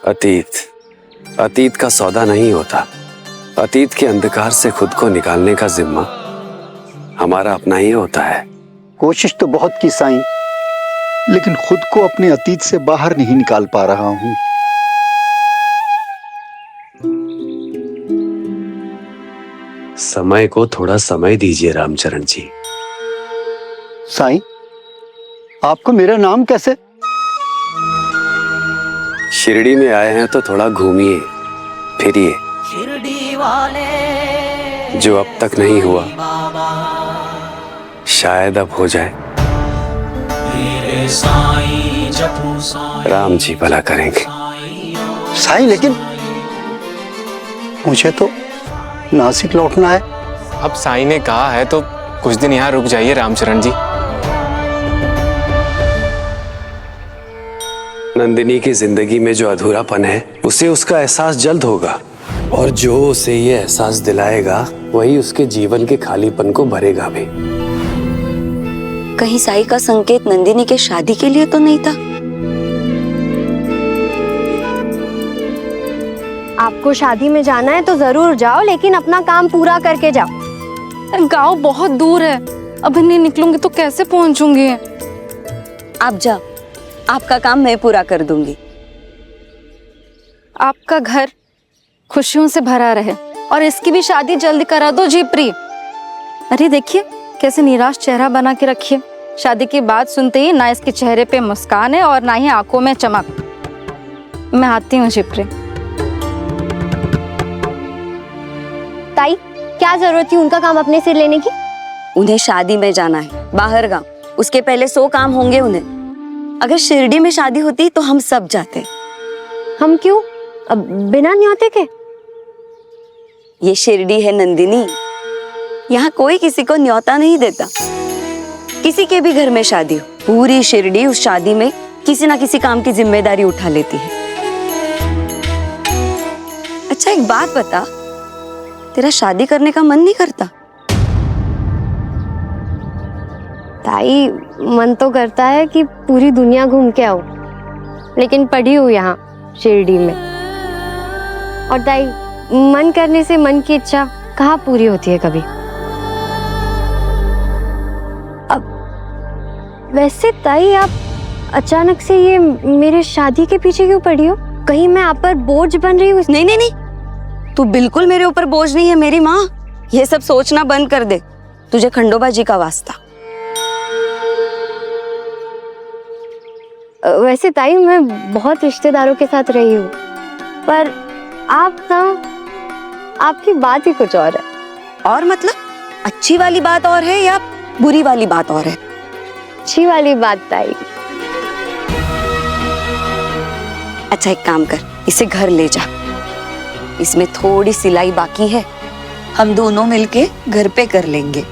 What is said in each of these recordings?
अतीत अतीत का सौदा नहीं होता। अतीत के अंधकार से खुद को निकालने का जिम्मा हमारा अपना ही होता है। कोशिश तो बहुत की साईं, लेकिन खुद को अपने अतीत से बाहर नहीं निकाल पा रहा हूं। समय को थोड़ा समय दीजिए रामचरण जी। साईं, आपको मेरा नाम कैसे? शिरडी में आए हैं तो थोड़ा घूमिए फिरिए। शिरडी वाले जो अब तक नहीं हुआ शायद अब हो जाए। मेरे साईं जपू साईं, राम जी भला करेंगे। साईं, लेकिन मुझे तो नासिक लौटना है। अब साईं ने कहा है तो कुछ दिन यहाँ रुक जाइए रामचरण जी। नंदिनी की जिंदगी में जो अधूरापन है उसे उसका एहसास जल्द होगा, और जो उसे ये एहसास दिलाएगा वही उसके जीवन के खालीपन को भरेगा भी। कहीं साईं का संकेत नंदिनी के शादी के लिए तो नहीं था? आपको शादी में जाना है तो जरूर जाओ, लेकिन अपना काम पूरा करके जाओ। गांव बहुत दूर है, अभी नहीं निकलूंगी तो कैसे पहुंचूंगी? आप जाओ, आपका काम मैं पूरा कर दूंगी। आपका घर खुशियों से भरा रहे और इसकी भी शादी जल्दी करा दो जी प्री। अरे देखिए कैसे निराश चेहरा बना के रखिए। शादी की बात सुनते ही ना इसके चेहरे पे मुस्कान है और ना ही आंखों में चमक। मैं आती हूँ जी प्री। ताई, क्या जरूरत थी उनका काम अपने सिर लेने की? उन्हें शादी में जाना है बाहर गांव, उसके पहले 100 काम होंगे उन्हें। अगर शिरडी में शादी होती तो हम सब जाते। हम क्यों? अब बिना न्योते के? ये शिरडी है नंदिनी, यहाँ कोई किसी को न्योता नहीं देता। किसी के भी घर में शादी हो, पूरी शिरडी उस शादी में किसी ना किसी काम की जिम्मेदारी उठा लेती है। अच्छा एक बात बता, तेरा शादी करने का मन नहीं करता? ताई, मन तो करता है कि पूरी दुनिया घूम के आऊं, लेकिन पड़ी हूँ यहाँ शिरडी में। और ताई, मन करने से मन की इच्छा कहाँ पूरी होती है कभी। अब वैसे ताई, आप अचानक से ये मेरे शादी के पीछे क्यों पड़ी हो? कहीं मैं आप पर बोझ बन रही हूँ? नहीं नहीं नहीं, तू बिल्कुल मेरे ऊपर बोझ नहीं है मेरी माँ। ये सब सोचना बंद कर दे, तुझे खंडोबा जी का वास्ता। वैसे ताई, मैं बहुत रिश्तेदारों के साथ रही हूँ, पर आप ना, आपकी बात ही कुछ और है। और मतलब अच्छी वाली बात और है या बुरी वाली बात और है? अच्छी वाली बात ताई। अच्छा एक काम कर, इसे घर ले जा। इसमें थोड़ी सिलाई बाकी है, हम दोनों मिलके घर पे कर लेंगे।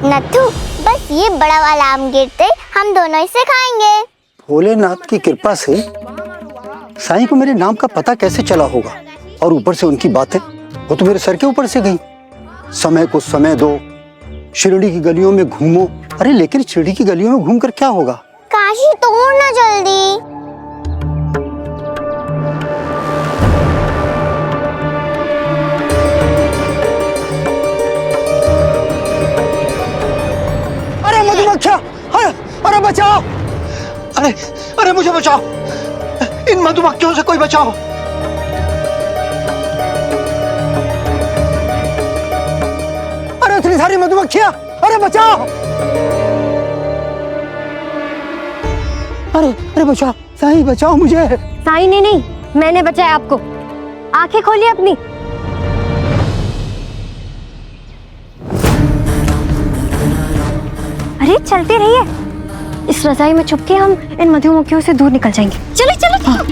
नथु, बस ये बड़ा वाला आम गिरते हम दोनों इसे खाएंगे। भोलेनाथ की कृपा से साईं को मेरे नाम का पता कैसे चला होगा, और ऊपर से उनकी बातें, वो तो मेरे सर के ऊपर से गई। समय को समय दो, शिरडी की गलियों में घूमो। अरे लेकिन शिरडी की गलियों में घूमकर क्या होगा? काशी तोड़ ना जल्दी। अरे मधुमक्खियां, अरे बचाओ! अरे मुझे बचाओ! इन मधुमक्खियों से कोई बचाओ! अरे इतनी सारी मधुमक्खियां, अरे बचाओ! अरे बचाओ, साईं बचाओ मुझे! साईं ने नहीं, मैंने बचाया आपको। आंखें खोलिए अपनी। अरे चलते रहिए, इस रजाई में छुप के हम इन मधुमक्खियों से दूर निकल जाएंगे। चलो चलो। हाँ।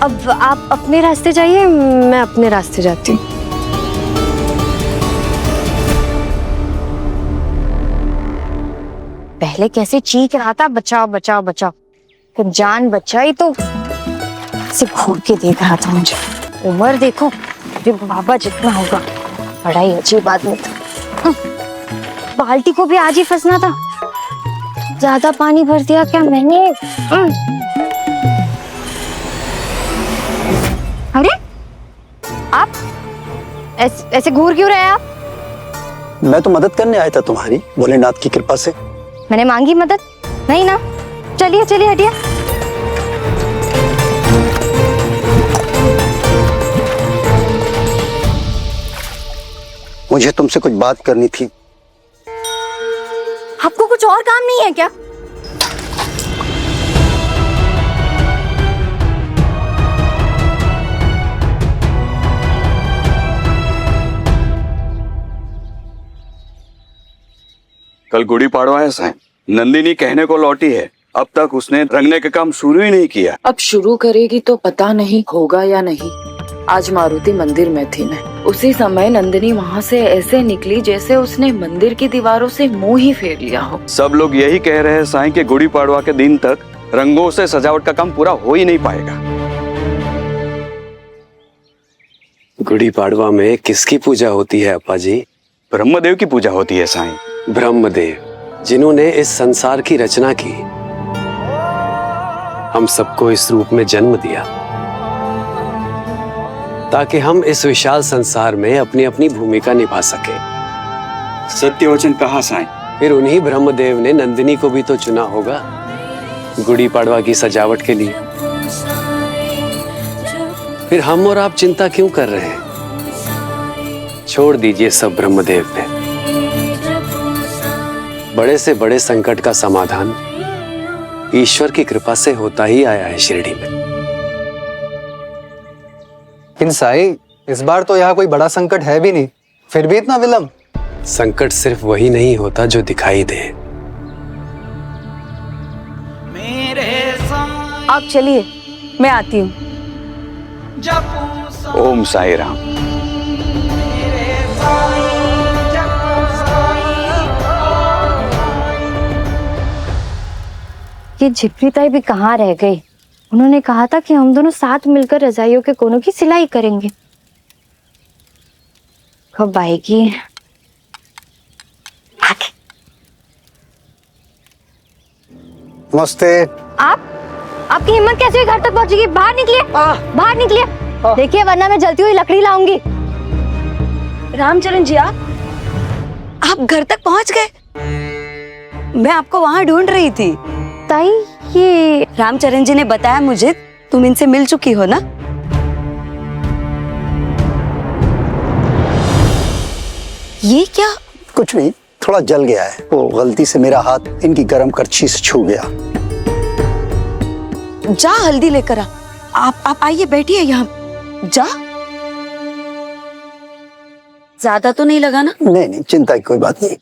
अब आप अपने रास्ते जाइए, मैं अपने रास्ते जाती हूँ। पहले कैसे चीख रहा था, बचाओ बचाओ बचाओ, कि जान बचाई तो से घूर के देख रहा था मुझे। उम्र देखो जो बाबा जितना होगा, बड़ा ही अजीब आदमी था। बाल्टी को भी आज ही फंसना था। ज्यादा पानी भर दिया क्या मैंने? अरे आप ऐसे घूर क्यों रहे आप? मैं तो मदद करने आया था तुम्हारी, भोलेनाथ की कृपा से। मैंने मांगी मदद? नहीं ना। चलिए चलिए हटिए। मुझे तुमसे कुछ बात करनी थी। आपको कुछ और काम नहीं है क्या? कल गुड़ी पाड़वा है साईं। नंदिनी कहने को लौटी है, अब तक उसने रंगने का काम शुरू ही नहीं किया। अब शुरू करेगी तो पता नहीं होगा या नहीं। आज मारुति मंदिर में थी मैं, उसी समय नंदिनी वहाँ से ऐसे निकली जैसे उसने मंदिर की दीवारों से मुंह ही फेर लिया हो। सब लोग यही कह रहे हैं साईं कि गुड़ी पाड़वा के दिन तक रंगों से सजावट का काम पूरा हो ही नहीं पाएगा। गुड़ी पाड़वा में किसकी पूजा होती है अप्पा जी? ब्रह्मदेव की पूजा होती है साईं। ब्रह्मदेव, जिन्होंने इस संसार की रचना की, हम सबको इस रूप में जन्म दिया ताकि हम इस विशाल संसार में अपनी अपनी भूमिका निभा सके। सत्य वचन कहा साईं। फिर उन्हीं ब्रह्मदेव ने नंदिनी को भी तो चुना होगा गुड़ी पाड़वा की सजावट के लिए। फिर हम और आप चिंता क्यों कर रहे हैं? छोड़ दीजिए सब ब्रह्मदेव पे। बड़े से बड़े संकट का समाधान ईश्वर की कृपा से होता ही आया है शिरडी में। लेकिन साईं, इस बार तो यहाँ कोई बड़ा संकट है भी नहीं, फिर भी इतना विलंब। संकट सिर्फ वही नहीं होता जो दिखाई दे। आप चलिए, मैं आती हूँ। ओम साई राम। ये झिपरी ताई भी कहाँ रह गई? उन्होंने कहा था कि हम दोनों साथ मिलकर रजाइयों के कोनों की सिलाई करेंगे। कब आएगी? नमस्ते। आपकी हिम्मत कैसे हुई घर तक पहुंचेगी? बाहर निकलिए, बाहर निकलिए। देखिए वरना मैं जलती हुई लकड़ी लाऊंगी। रामचरण जी, आप घर तक पहुंच गए? मैं आपको वहां ढूंढ रही थी। ताई, ये रामचरण जी ने बताया मुझे तुम इनसे मिल चुकी हो ना? ये क्या? कुछ नहीं, थोड़ा जल गया है। वो गलती से मेरा हाथ इनकी गरम करछी से छू गया। जा हल्दी लेकर आ। आप आइए, बैठिए यहाँ। जा। ज्यादा तो नहीं लगा ना? नहीं नहीं, चिंता की कोई बात नहीं।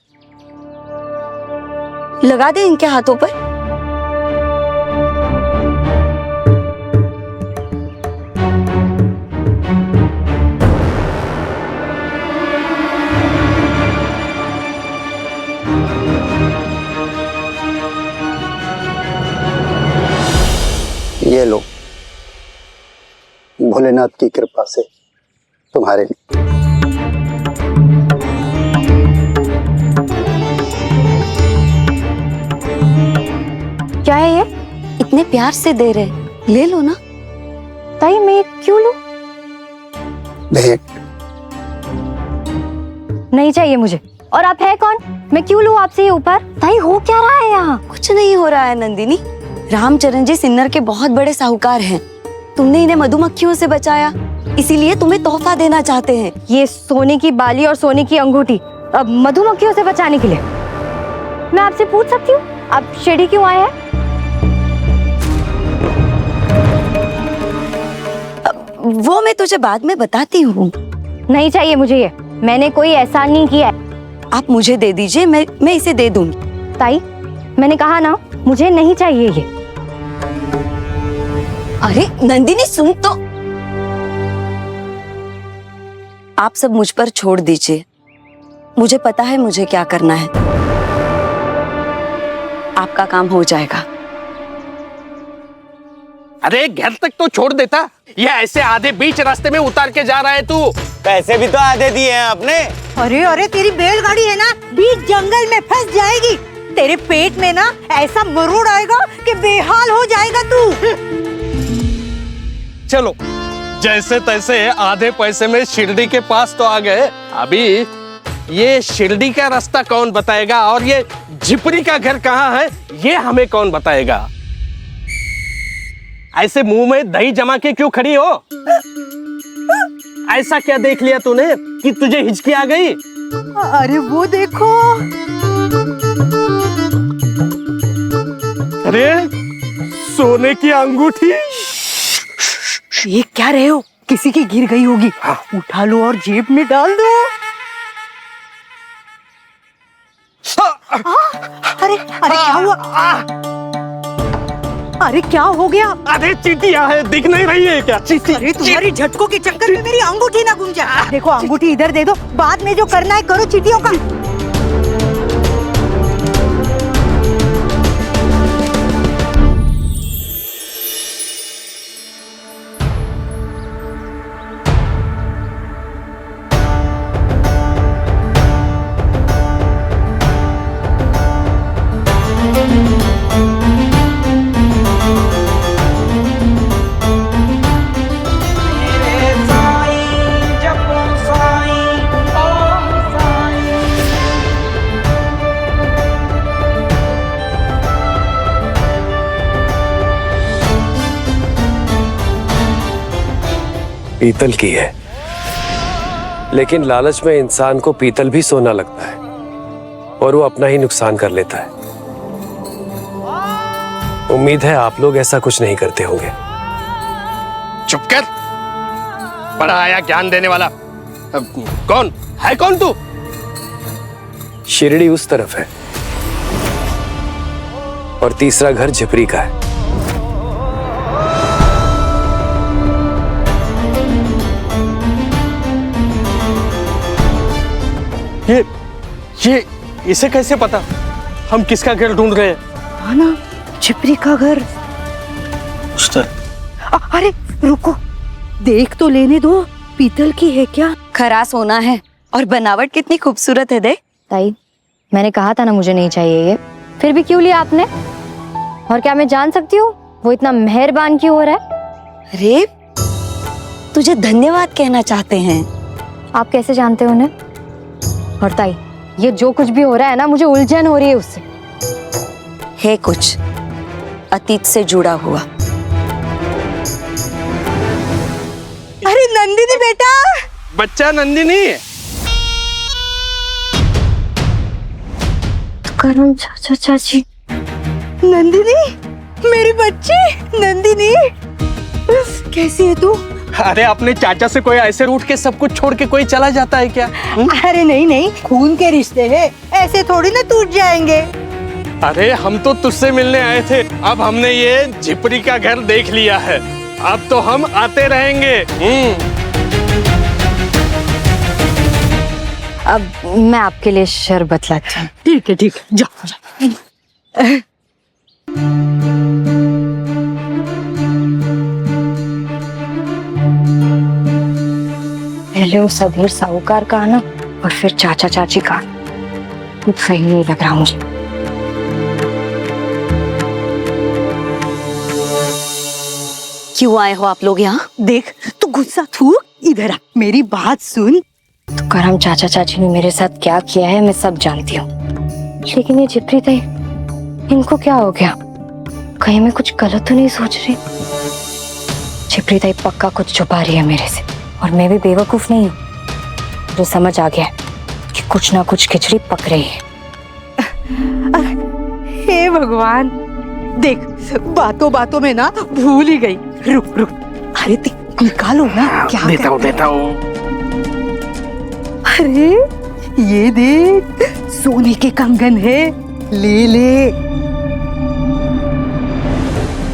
लगा दे इनके हाथों पर। ये लो, भोलेनाथ की कृपा से तुम्हारे लिए। क्या है ये? इतने प्यार से दे रहे, ले लो ना। ताई, मैं क्यों लूं? भेंट नहीं चाहिए मुझे। और आप है कौन? मैं क्यों लूं आपसे ये ऊपर? ताई, हो क्या रहा है यहाँ? कुछ नहीं हो रहा है नंदिनी। रामचरण जी सिन्नर के बहुत बड़े साहूकार हैं। तुमने इन्हें मधुमक्खियों से बचाया, इसीलिए तुम्हें तोहफा देना चाहते हैं। ये सोने की बाली और सोने की अंगूठी अब मधुमक्खियों से बचाने के लिए। मैं आपसे पूछ सकती हूँ, आप शिरडी क्यों आए हैं? वो मैं तुझे बाद में बताती हूँ। नहीं चाहिए मुझे ये। मैंने कोई एहसान नहीं किया है। आप मुझे दे दीजिए, मैं इसे दे दूंगी। ताई, मैंने कहा ना, मुझे नहीं चाहिए ये। अरे नंदिनी, सुन तो। आप सब मुझ पर छोड़ दीजिए। मुझे पता है मुझे क्या करना है। आपका काम हो जाएगा। अरे घर तक तो छोड़ देता, ये ऐसे आधे बीच रास्ते में उतार के जा रहा है तू। पैसे भी तो आधे दिए हैं आपने। अरे अरे तेरी बैलगाड़ी है ना बीच जंगल में फंस जाएगी, तेरे पेट में ना ऐसा मरोड़ आएगा कि बेहाल हो जाएगा तू। चलो जैसे तैसे आधे पैसे में शिरडी के पास तो आ गए। अभी ये शिरडी का रास्ता कौन बताएगा और ये झिपरी का घर कहाँ है ये हमें कौन बताएगा। ऐसे मुंह में दही जमा के क्यों खड़ी हो? ऐसा क्या देख लिया तूने कि तुझे हिचकी आ गई? अरे वो देखो। अरे सोने की अंगूठी। ये क्या रहे हो? किसी की गिर गई होगी। उठा लो और जेब में डाल दो। अरे अरे क्या हुआ? अरे क्या हो गया? अरे चींटियां है, दिख नहीं रही है क्या? अरे तुम्हारी झटकों के चक्कर में मेरी अंगूठी ना गुम जाए। देखो अंगूठी इधर दे दो, बाद में जो करना है करो चींटियों का। पीतल की है, लेकिन लालच में इंसान को पीतल भी सोना लगता है और वो अपना ही नुकसान कर लेता है। उम्मीद है आप लोग ऐसा कुछ नहीं करते होंगे। चुप कर, बड़ा आया ज्ञान देने वाला। कौन है? कौन तू? शिरडी उस तरफ है और तीसरा घर झिपरी का है। ये इसे कैसे पता? हम किसका घर ढूंढ रहे हैं? हाँ ना, झिपरी का घर। अरे रुको, देख तो लेने दो, पीतल की है क्या? खरा सोना है और बनावट कितनी खूबसूरत है। देख ताई, मैंने कहा था ना मुझे नहीं चाहिए ये, फिर भी क्यों लिया आपने? और क्या मैं जान सकती हूँ वो इतना मेहरबान क्यों हो रहा है? अरे तुझे धन्यवाद कहना चाहते हैं। आप कैसे जानते हो उन्हें? और ताई, ये जो कुछ भी हो रहा है ना, मुझे उलझन हो रही है उससे। है कुछ अतीत से जुड़ा हुआ। अरे नंदिनी बेटा। बच्चा नंदिनी। करम चाचा चाची। नंदिनी, मेरी बच्ची नंदिनी, कैसी है तू? अरे अपने चाचा से कोई ऐसे रूठ के सब कुछ छोड़ के कोई चला जाता है क्या? अरे नहीं नहीं, खून के रिश्ते हैं, ऐसे थोड़ी ना टूट जाएंगे। अरे हम तो तुझसे मिलने आए थे, अब हमने ये झिपरी का घर देख लिया है, अब तो हम आते रहेंगे। अब मैं आपके लिए शरबत लाती हूँ। ठीक है ठीक है, जाओ। पहले उस अधीर साहूकार का आना और फिर चाचा चाची का। कुछ सही नहीं लग रहा मुझे। क्यों आए हो आप लोग यहाँ? देख तू गुस्सा थूक, इधर आ, मेरी बात सुन। तो करम चाचा चाची ने मेरे साथ क्या किया है मैं सब जानती हूँ, लेकिन ये झिपरी ताई, इनको क्या हो गया? कहीं मैं कुछ गलत तो नहीं सोच रही? झिपरी ताई पक्का कुछ छुपा रही है मेरे से, और मैं भी बेवकूफ नहीं हूँ। मुझे समझ आ गया कि कुछ ना कुछ खिचड़ी पक रही है। हे भगवान, देख बातों बातों में ना भूल ही गई। रुक रुक, अरे निकालो ना, क्या देता हूँ। अरे ये देख, सोने के कंगन है, ले ले।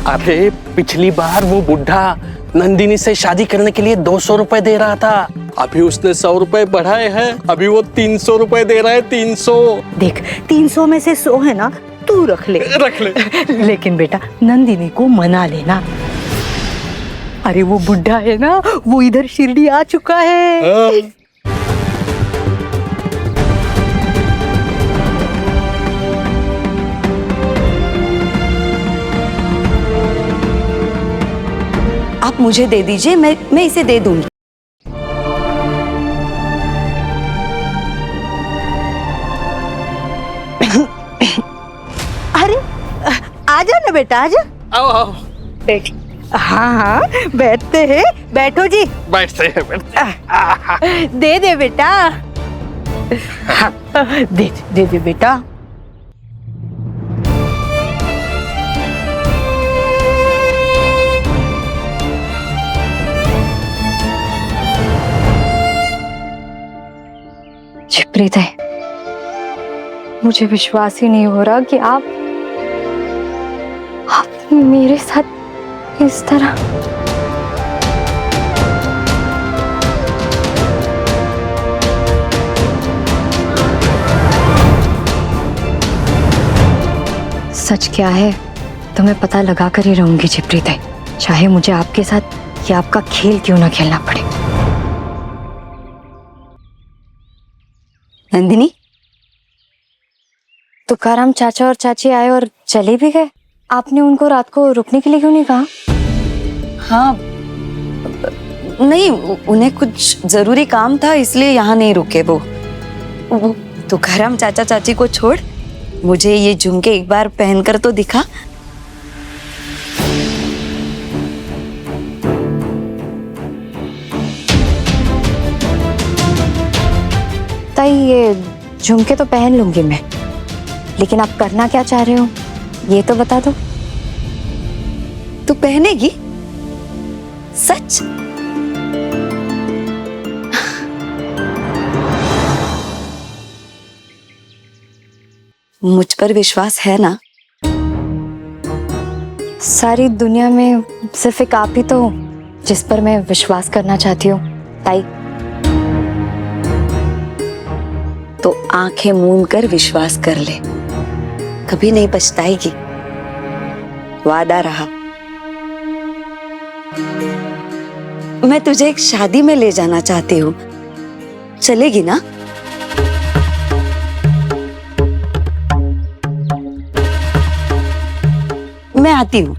अरे पिछली बार वो बुढ़ा नंदिनी से शादी करने के लिए 200 रुपए दे रहा था, अभी उसने 100 रुपए बढ़ाए हैं, अभी वो 300 रुपए दे रहा है। 300। देख 300 में से 100 है ना, तू रख ले। रख ले। लेकिन बेटा नंदिनी को मना लेना। अरे वो बुढ़ा है ना, वो इधर शिरडी आ चुका है। आप मुझे दे दीजिए, मैं इसे दे दूंगी। अरे आजा ना बेटा, आजा। आओ आओ। बैठ। हाँ हाँ बैठते हैं, बैठो जी। बैठते हैं। दे दे बेटा। हाँ, दे दे बेटा। प्रीत है, मुझे विश्वास ही नहीं हो रहा कि आप मेरे साथ इस तरह। सच क्या है तो मैं पता लगा कर ही रहूंगी जिप्रीत है, चाहे मुझे आपके साथ ये आपका खेल क्यों ना खेलना पड़े। नंदिनी, तुकाराम चाचा और चाची आए और चले भी गए। आपने उनको रात को रुकने के लिए क्यों नहीं कहा? हाँ नहीं, उन्हें कुछ जरूरी काम था इसलिए यहाँ नहीं रुके। वो तुकाराम चाचा चाची को छोड़, मुझे ये झुमके एक बार पहनकर तो दिखा। ताई ये झुमके तो पहन लूंगी मैं, लेकिन आप करना क्या चाह रहे हो ये तो बता दो। तू पहनेगी सच? मुझ पर विश्वास है ना? सारी दुनिया में सिर्फ एक आप ही तो हो जिस पर मैं विश्वास करना चाहती हूँ ताई। तो आंखें मूंद कर विश्वास कर ले, कभी नहीं पछताएगी, वादा रहा। मैं तुझे एक शादी में ले जाना चाहती हूँ, चलेगी ना? मैं आती हूँ।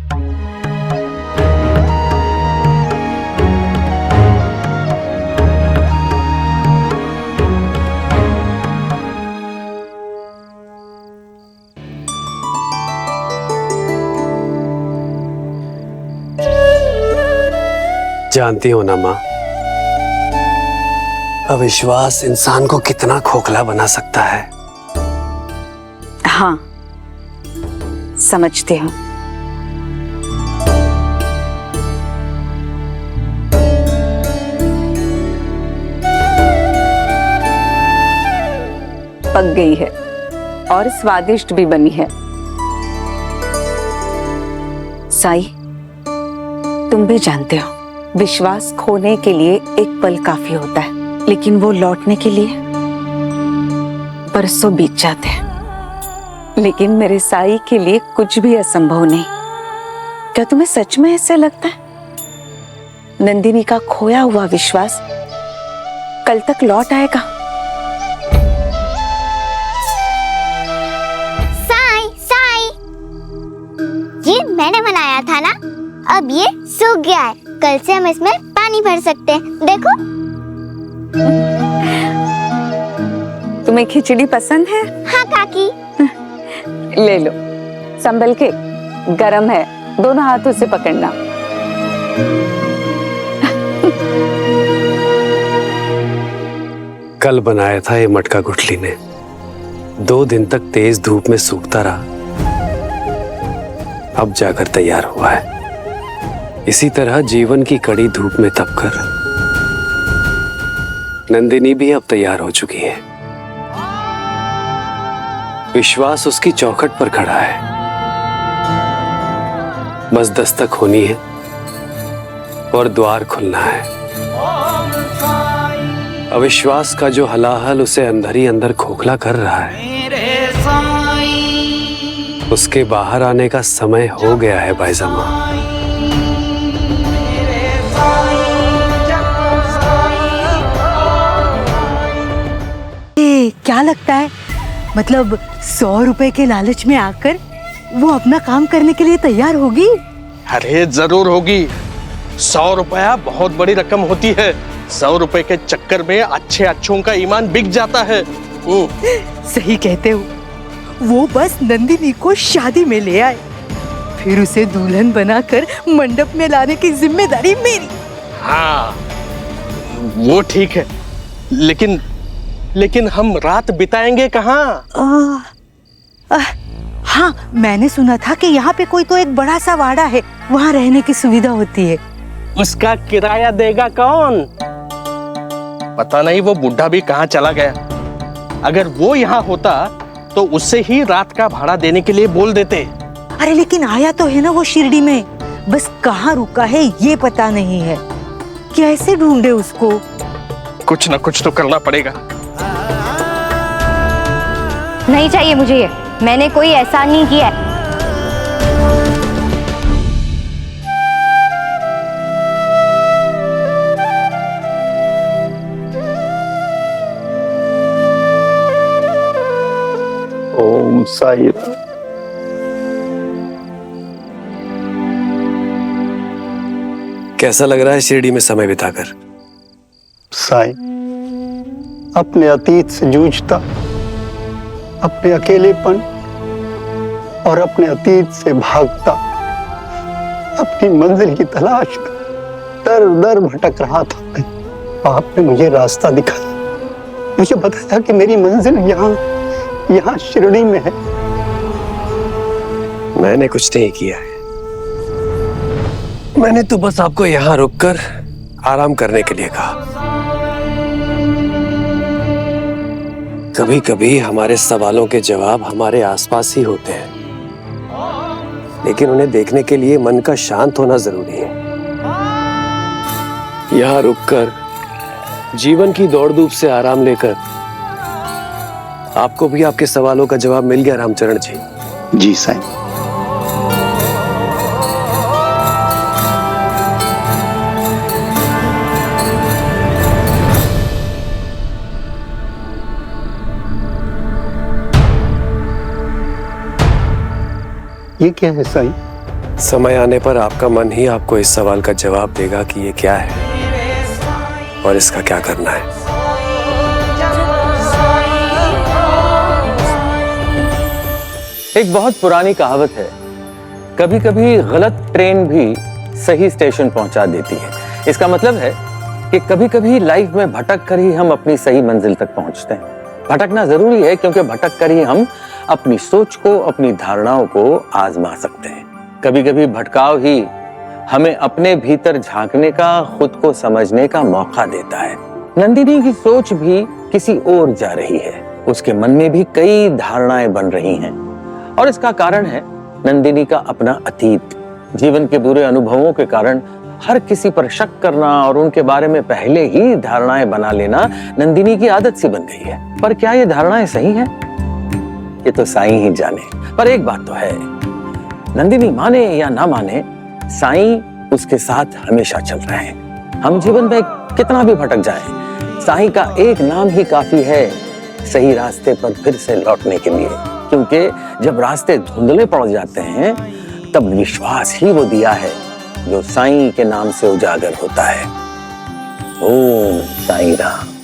जानती हो ना माँ, अविश्वास इंसान को कितना खोखला बना सकता है। हाँ समझती हूँ। पक गई है और स्वादिष्ट भी बनी है। साई, तुम भी जानते हो विश्वास खोने के लिए एक पल काफी होता है, लेकिन वो लौटने के लिए बरसों बीत जाते हैं। लेकिन मेरे साई के लिए कुछ भी असंभव नहीं। क्या तुम्हें सच में ऐसे लगता है? नंदिनी का खोया हुआ विश्वास कल तक लौट आएगा? साई साई, ये मैंने बनाया था ना, अब ये सूख गया है, कल से हम इसमें पानी भर सकते हैं। देखो। तुम्हें खिचड़ी पसंद है? हाँ काकी। ले लो, संभल के, गरम है, दोनों हाथों से पकड़ना। कल बनाया था ये मटका गुठली ने, 2 दिन तक तेज धूप में सूखता रहा, अब जाकर तैयार हुआ है। इसी तरह जीवन की कड़ी धूप में तपकर नंदिनी भी अब तैयार हो चुकी है। विश्वास उसकी चौखट पर खड़ा है, बस दस्तक होनी है और द्वार खुलना है। अविश्वास का जो हलाहल उसे अंदर ही अंदर खोखला कर रहा है, उसके बाहर आने का समय हो गया है बाईजामा। क्या लगता है, मतलब 100 रुपए के लालच में आकर वो अपना काम करने के लिए तैयार होगी? अरे जरूर होगी। 100 रुपया बहुत बड़ी रकम होती है। 100 रुपए के चक्कर में अच्छे अच्छों का ईमान बिक जाता है। सही कहते हो। वो बस नंदिनी को शादी में ले आए, फिर उसे दुल्हन बनाकर मंडप में लाने की जिम्मेदारी मेरी। हाँ वो ठीक है, लेकिन हम रात बिताएंगे कहाँ? हाँ, मैंने सुना था कि यहाँ पे कोई तो एक बड़ा सा वाड़ा है, वहाँ रहने की सुविधा होती है। उसका किराया देगा कौन? पता नहीं वो बुढ़ा भी कहाँ चला गया। अगर वो यहाँ होता तो उससे ही रात का भाड़ा देने के लिए बोल देते। अरे लेकिन आया तो है ना वो शिरडी में, बस कहाँ रुका है ये पता नहीं है। कैसे ढूंढे उसको? कुछ ना कुछ तो करना पड़ेगा। नहीं चाहिए मुझे ये, मैंने कोई एहसान नहीं किया है। ओम साई राम। कैसा लग रहा है शिरडी में समय बिताकर? साई, अपने अतीत से जूझता, अपने अकेलेपन और अपने अतीत से भागता, अपनी मंजिल की तलाश में दर दर भटक रहा था मैं। आपने मुझे रास्ता दिखाया, मुझे बताया कि मेरी मंजिल यहाँ शिरडी में है। मैंने कुछ नहीं किया है, मैंने तो बस आपको यहाँ रुककर आराम करने के लिए कहा। कभी कभी हमारे सवालों के जवाब हमारे आसपास ही होते हैं, लेकिन उन्हें देखने के लिए मन का शांत होना जरूरी है। यहाँ रुककर जीवन की दौड़ धूप से आराम लेकर आपको भी आपके सवालों का जवाब मिल गया रामचरण जी। जी साईं। ये क्या है साईं? समय आने पर आपका मन ही आपको इस सवाल का जवाब देगा कि ये क्या है और इसका क्या करना है। एक बहुत पुरानी कहावत है, कभी कभी गलत ट्रेन भी सही स्टेशन पहुंचा देती है। इसका मतलब है कि कभी कभी लाइफ में भटक कर ही हम अपनी सही मंजिल तक पहुंचते हैं। भटकना जरूरी है क्योंकि भटक कर ही हम अपनी सोच को, अपनी धारणाओं को आजमा सकते हैं। कभी कभी भटकाव ही हमें अपने भीतर झांकने का, खुद को समझने का मौका देता है। नंदिनी की सोच भी किसी और जा रही है, उसके मन में भी कई धारणाएं बन रही हैं और इसका कारण है नंदिनी का अपना अतीत। जीवन के बुरे अनुभवों के कारण हर किसी पर शक करना और उनके बारे में पहले ही धारणाएं बना लेना नंदिनी की आदत सी बन गई है। पर क्या ये धारणाएं सही हैं? ये तो साईं ही जाने। पर एक बात तो है, नंदिनी माने या ना माने, साईं उसके साथ हमेशा चल रहे हैं। हम जीवन में कितना भी भटक जाएं, साईं का एक नाम ही काफी है सही रास्ते पर फिर से लौटने के लिए। क्योंकि जब रास्ते धुंधले पड़ जाते हैं तब विश्वास ही वो दिया है जो साईं के नाम से उजागर होता है। ओम साईं राम।